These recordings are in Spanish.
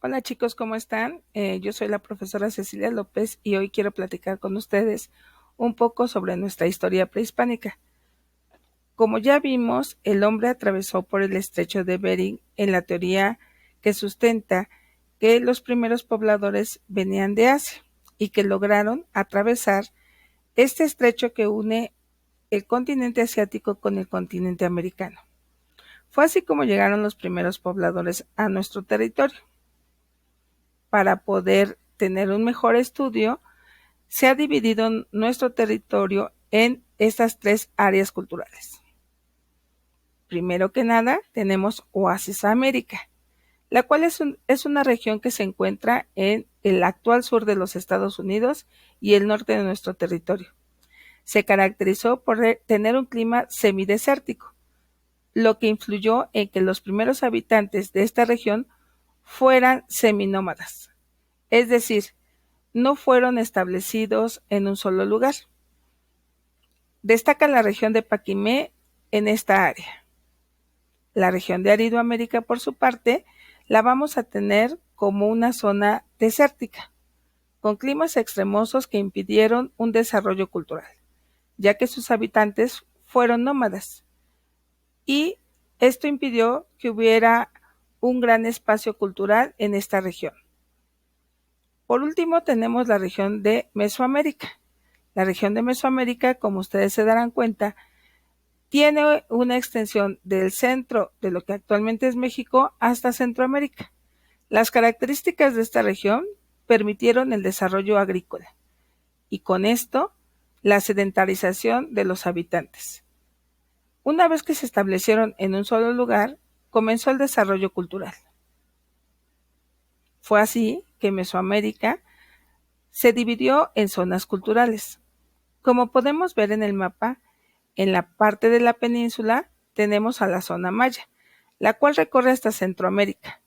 Hola chicos, ¿cómo están? Yo soy la profesora Cecilia López y hoy quiero platicar con ustedes un poco sobre nuestra historia prehispánica. Como ya vimos, el hombre atravesó por el estrecho de Bering en la teoría que sustenta que los primeros pobladores venían de Asia y que lograron atravesar este estrecho que une el continente asiático con el continente americano. Fue así como llegaron los primeros pobladores a nuestro territorio. Para poder tener un mejor estudio, se ha dividido nuestro territorio en estas tres áreas culturales. Primero que nada, tenemos Oasis América, la cual es una región que se encuentra en el actual sur de los Estados Unidos y el norte de nuestro territorio. Se caracterizó por tener un clima semidesértico, lo que influyó en que los primeros habitantes de esta región fueran seminómadas, es decir, no fueron establecidos en un solo lugar. Destaca la región de Paquimé en esta área. La región de Aridoamérica, por su parte, la vamos a tener como una zona desértica, con climas extremosos que impidieron un desarrollo cultural, ya que sus habitantes fueron nómadas, y esto impidió que hubiera un gran espacio cultural en esta región. Por último, tenemos la región de Mesoamérica. La región de Mesoamérica, como ustedes se darán cuenta, tiene una extensión del centro de lo que actualmente es México hasta Centroamérica. Las características de esta región permitieron el desarrollo agrícola y con esto la sedentarización de los habitantes. Una vez que se establecieron en un solo lugar, comenzó el desarrollo cultural. Fue así que Mesoamérica se dividió en zonas culturales. Como podemos ver en el mapa, en la parte de la península tenemos a la zona maya, la cual recorre hasta Centroamérica.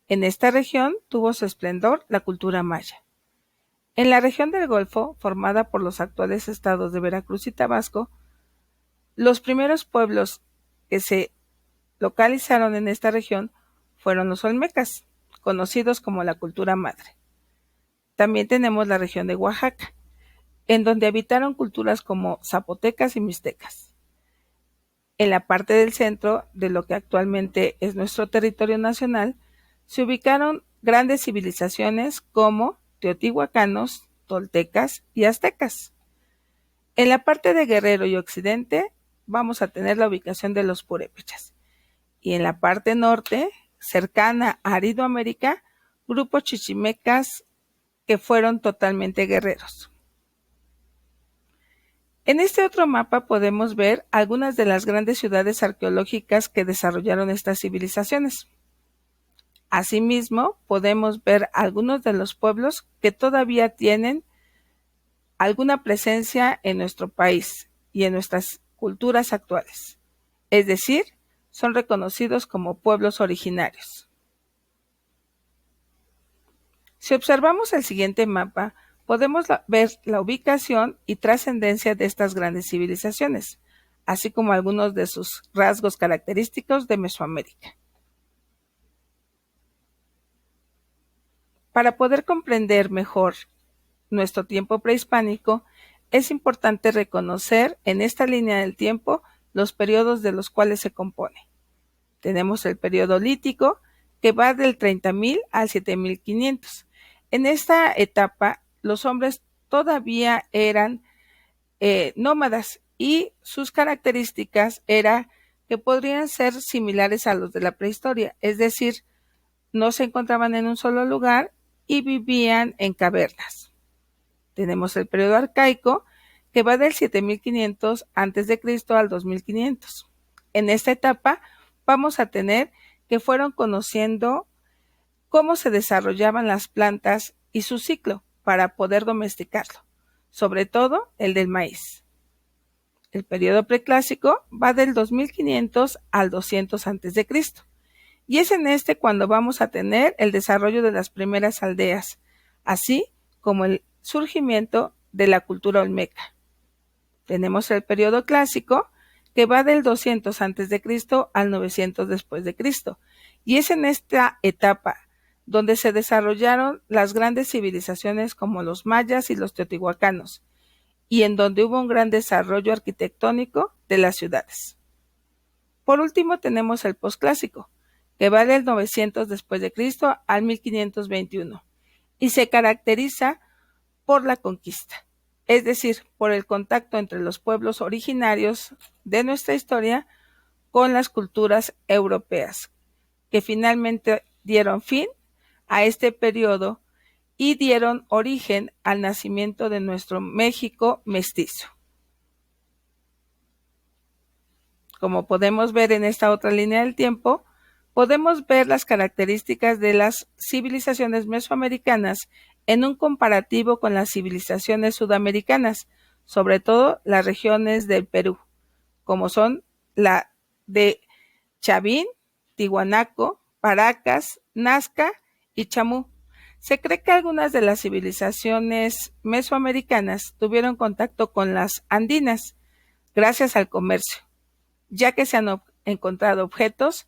En esta región tuvo su esplendor la cultura maya. En la región del Golfo, formada por los actuales estados de Veracruz y Tabasco, los primeros pueblos que se localizaron en esta región fueron los olmecas, conocidos como la cultura madre. También tenemos la región de Oaxaca, en donde habitaron culturas como zapotecas y mixtecas. En la parte del centro de lo que actualmente es nuestro territorio nacional, se ubicaron grandes civilizaciones como teotihuacanos, toltecas y aztecas. En la parte de Guerrero y Occidente vamos a tener la ubicación de los purépechas. Y en la parte norte, cercana a Aridoamérica, grupos chichimecas que fueron totalmente guerreros. En este otro mapa podemos ver algunas de las grandes ciudades arqueológicas que desarrollaron estas civilizaciones. Asimismo, podemos ver algunos de los pueblos que todavía tienen alguna presencia en nuestro país y en nuestras culturas actuales. Es decir, son reconocidos como pueblos originarios. Si observamos el siguiente mapa, podemos ver la ubicación y trascendencia de estas grandes civilizaciones, así como algunos de sus rasgos característicos de Mesoamérica. Para poder comprender mejor nuestro tiempo prehispánico, es importante reconocer en esta línea del tiempo los periodos de los cuales se compone. Tenemos el periodo lítico, que va del 30.000 al 7.500. En esta etapa, los hombres todavía eran nómadas y sus características era que podrían ser similares a los de la prehistoria, es decir, no se encontraban en un solo lugar y vivían en cavernas. Tenemos el periodo arcaico, que va del 7.500 a.C. al 2.500. En esta etapa vamos a tener que fueron conociendo cómo se desarrollaban las plantas y su ciclo para poder domesticarlo, sobre todo el del maíz. El periodo preclásico va del 2500 al 200 a.C. y es en este cuando vamos a tener el desarrollo de las primeras aldeas, así como el surgimiento de la cultura olmeca. Tenemos el periodo clásico, que va del 200 a.C. al 900 después de Cristo, y es en esta etapa donde se desarrollaron las grandes civilizaciones como los mayas y los teotihuacanos, y en donde hubo un gran desarrollo arquitectónico de las ciudades. Por último tenemos el posclásico, que va del 900 después de Cristo al 1521, y se caracteriza por la conquista, es decir, por el contacto entre los pueblos originarios de nuestra historia con las culturas europeas, que finalmente dieron fin a este periodo y dieron origen al nacimiento de nuestro México mestizo. Como podemos ver en esta otra línea del tiempo, podemos ver las características de las civilizaciones mesoamericanas en un comparativo con las civilizaciones sudamericanas, sobre todo las regiones del Perú, como son la de Chavín, Tiwanaco, Paracas, Nazca y Chamú. Se cree que algunas de las civilizaciones mesoamericanas tuvieron contacto con las andinas gracias al comercio, ya que se han encontrado objetos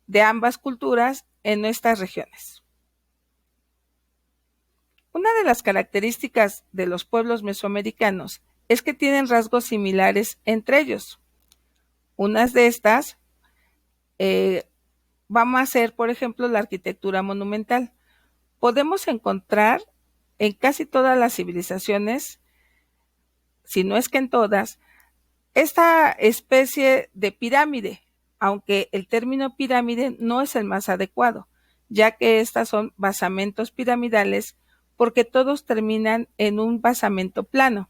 de ambas culturas en nuestras regiones. Una de las características de los pueblos mesoamericanos es que tienen rasgos similares entre ellos. Unas de estas vamos a ser, por ejemplo, la arquitectura monumental. Podemos encontrar en casi todas las civilizaciones, si no es que en todas, esta especie de pirámide, aunque el término pirámide no es el más adecuado, ya que estas son basamentos piramidales porque todos terminan en un basamento plano.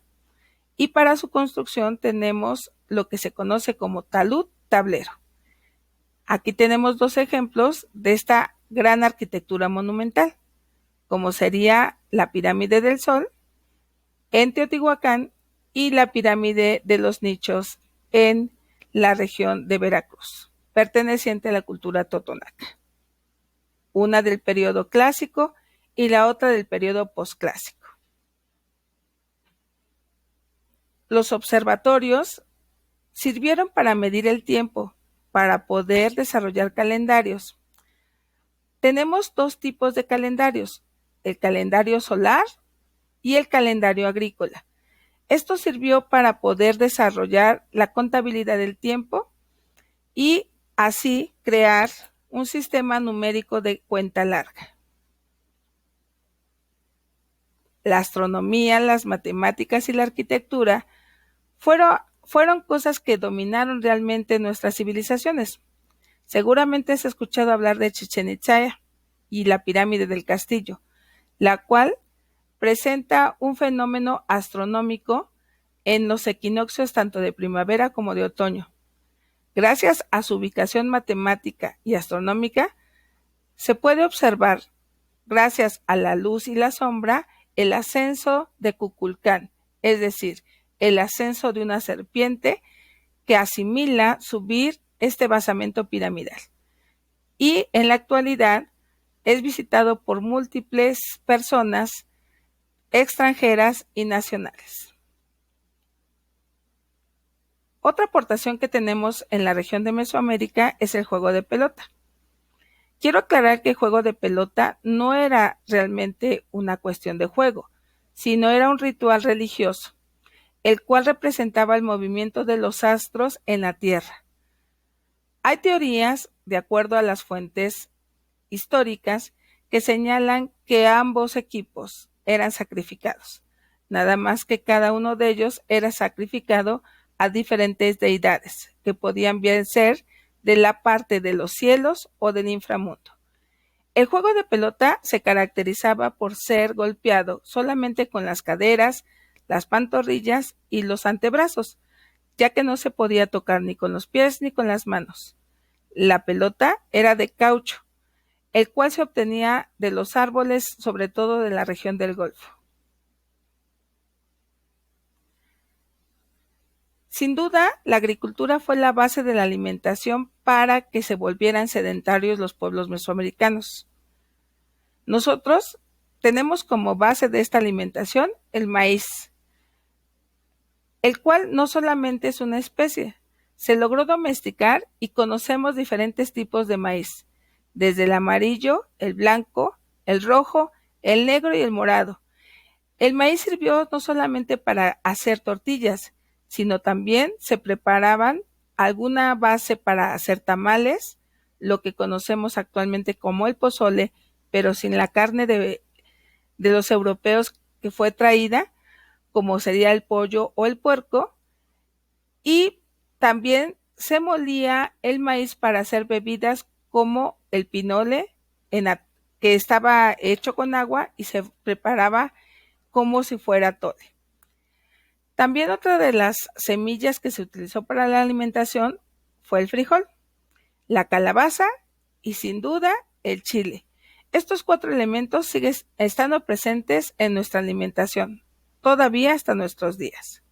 Y para su construcción tenemos lo que se conoce como talud tablero. Aquí tenemos dos ejemplos de esta gran arquitectura monumental, como sería la pirámide del Sol en Teotihuacán y la pirámide de los Nichos en la región de Veracruz, perteneciente a la cultura totonaca. Una del periodo clásico y la otra del periodo posclásico. Los observatorios sirvieron para medir el tiempo, para poder desarrollar calendarios. Tenemos dos tipos de calendarios, el calendario solar y el calendario agrícola. Esto sirvió para poder desarrollar la contabilidad del tiempo y así crear un sistema numérico de cuenta larga. La astronomía, las matemáticas y la arquitectura fueron cosas que dominaron realmente nuestras civilizaciones. Seguramente has escuchado hablar de Chichén Itzá y la pirámide del castillo, la cual presenta un fenómeno astronómico en los equinoccios tanto de primavera como de otoño. Gracias a su ubicación matemática y astronómica, se puede observar, gracias a la luz y la sombra, el ascenso de Kukulcán, es decir, el ascenso de una serpiente que asimila subir este basamento piramidal. Y en la actualidad es visitado por múltiples personas extranjeras y nacionales. Otra aportación que tenemos en la región de Mesoamérica es el juego de pelota. Quiero aclarar que el juego de pelota no era realmente una cuestión de juego, sino era un ritual religioso, el cual representaba el movimiento de los astros en la Tierra. Hay teorías, de acuerdo a las fuentes históricas, que señalan que ambos equipos eran sacrificados, nada más que cada uno de ellos era sacrificado a diferentes deidades, que podían bien ser de la parte de los cielos o del inframundo. El juego de pelota se caracterizaba por ser golpeado solamente con las caderas, las pantorrillas y los antebrazos, ya que no se podía tocar ni con los pies ni con las manos. La pelota era de caucho, el cual se obtenía de los árboles, sobre todo de la región del Golfo. Sin duda, la agricultura fue la base de la alimentación para que se volvieran sedentarios los pueblos mesoamericanos. Nosotros tenemos como base de esta alimentación el maíz, el cual no solamente es una especie, se logró domesticar y conocemos diferentes tipos de maíz, desde el amarillo, el blanco, el rojo, el negro y el morado. El maíz sirvió no solamente para hacer tortillas, sino también se preparaban alguna base para hacer tamales, lo que conocemos actualmente como el pozole, pero sin la carne de los europeos que fue traída, como sería el pollo o el puerco, y también se molía el maíz para hacer bebidas como el pinole, que estaba hecho con agua y se preparaba como si fuera atole. También otra de las semillas que se utilizó para la alimentación fue el frijol, la calabaza y sin duda el chile. Estos 4 elementos siguen estando presentes en nuestra alimentación, todavía hasta nuestros días.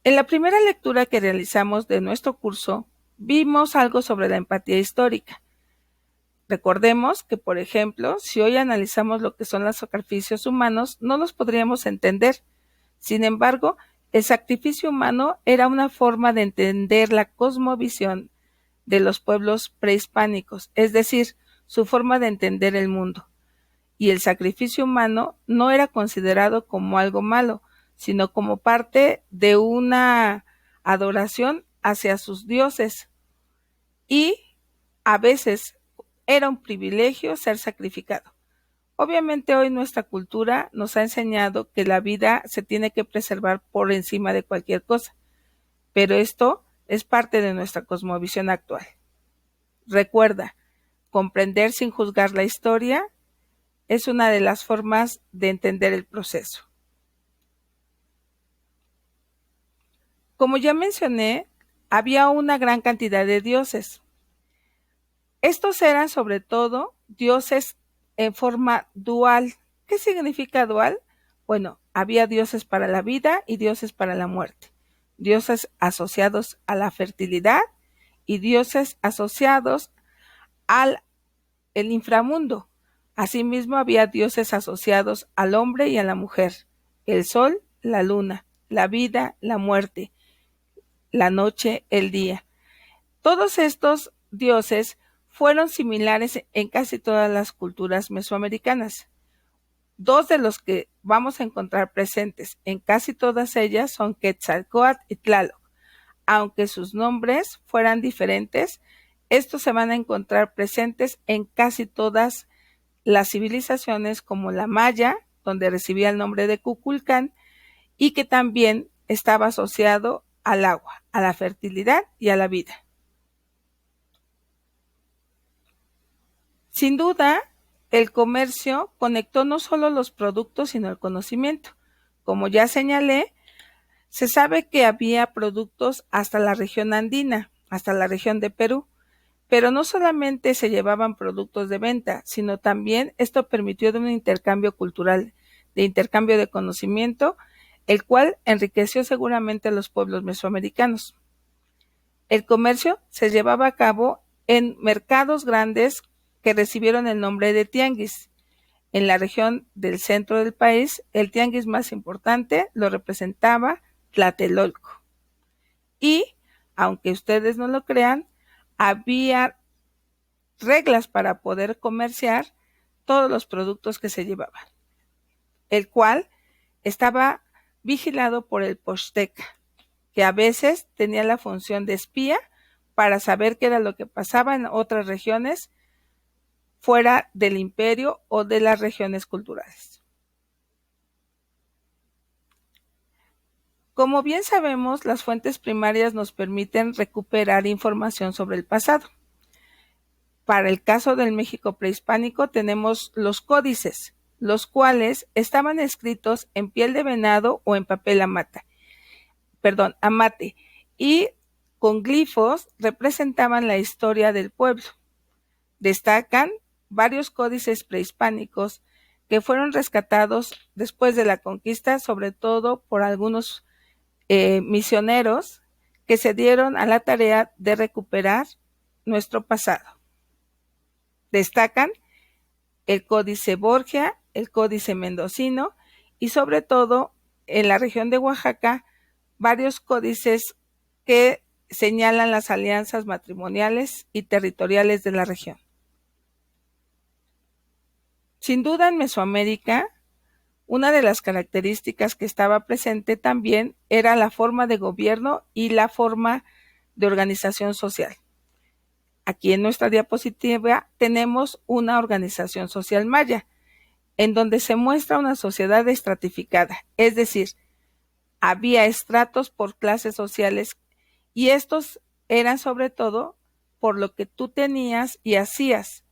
En la primera lectura que realizamos de nuestro curso, vimos algo sobre la empatía histórica. Recordemos que, por ejemplo, si hoy analizamos lo que son los sacrificios humanos, no los podríamos entender. Sin embargo, el sacrificio humano era una forma de entender la cosmovisión de los pueblos prehispánicos, es decir, su forma de entender el mundo. Y el sacrificio humano no era considerado como algo malo, sino como parte de una adoración hacia sus dioses. Y a veces era un privilegio ser sacrificado. Obviamente hoy nuestra cultura nos ha enseñado que la vida se tiene que preservar por encima de cualquier cosa, pero esto es parte de nuestra cosmovisión actual. Recuerda, comprender sin juzgar la historia es una de las formas de entender el proceso. Como ya mencioné, había una gran cantidad de dioses. Estos eran sobre todo dioses en forma dual. ¿Qué significa dual? Bueno, había dioses para la vida y dioses para la muerte, dioses asociados a la fertilidad y dioses asociados al inframundo. Asimismo, había dioses asociados al hombre y a la mujer, el sol, la luna, la vida, la muerte, la noche, el día. Todos estos dioses fueron similares en casi todas las culturas mesoamericanas. 2 de los que vamos a encontrar presentes en casi todas ellas son Quetzalcóatl y Tlaloc. Aunque sus nombres fueran diferentes, estos se van a encontrar presentes en casi todas las civilizaciones como la maya, donde recibía el nombre de Kukulcán, y que también estaba asociado al agua, a la fertilidad y a la vida. Sin duda, el comercio conectó no solo los productos, sino el conocimiento. Como ya señalé, se sabe que había productos hasta la región andina, hasta la región de Perú, pero no solamente se llevaban productos de venta, sino también esto permitió de un intercambio cultural, de intercambio de conocimiento, el cual enriqueció seguramente a los pueblos mesoamericanos. El comercio se llevaba a cabo en mercados grandes que recibieron el nombre de tianguis. En la región del centro del país, el tianguis más importante lo representaba Tlatelolco. Y, aunque ustedes no lo crean, había reglas para poder comerciar todos los productos que se llevaban, el cual estaba vigilado por el Posteca, que a veces tenía la función de espía para saber qué era lo que pasaba en otras regiones fuera del imperio o de las regiones culturales. Como bien sabemos, las fuentes primarias nos permiten recuperar información sobre el pasado. Para el caso del México prehispánico tenemos los códices, los cuales estaban escritos en piel de venado o en papel amate, y con glifos representaban la historia del pueblo. Destacan varios códices prehispánicos que fueron rescatados después de la conquista, sobre todo por algunos misioneros que se dieron a la tarea de recuperar nuestro pasado. Destacan el Códice Borgia, el Códice Mendocino y sobre todo en la región de Oaxaca varios códices que señalan las alianzas matrimoniales y territoriales de la región. Sin duda, en Mesoamérica, una de las características que estaba presente también era la forma de gobierno y la forma de organización social. Aquí en nuestra diapositiva tenemos una organización social maya, en donde se muestra una sociedad estratificada, es decir, había estratos por clases sociales y estos eran sobre todo por lo que tú tenías y hacías.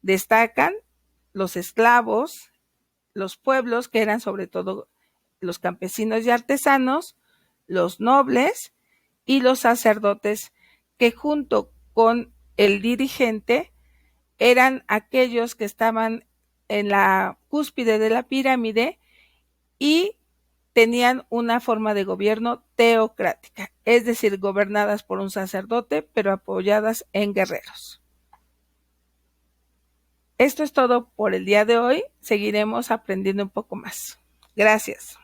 Destacan los esclavos, los pueblos, que eran sobre todo los campesinos y artesanos, los nobles y los sacerdotes, que junto con el dirigente eran aquellos que estaban en la cúspide de la pirámide y tenían una forma de gobierno teocrática, es decir, gobernadas por un sacerdote, pero apoyadas en guerreros. Esto es todo por el día de hoy. Seguiremos aprendiendo un poco más. Gracias.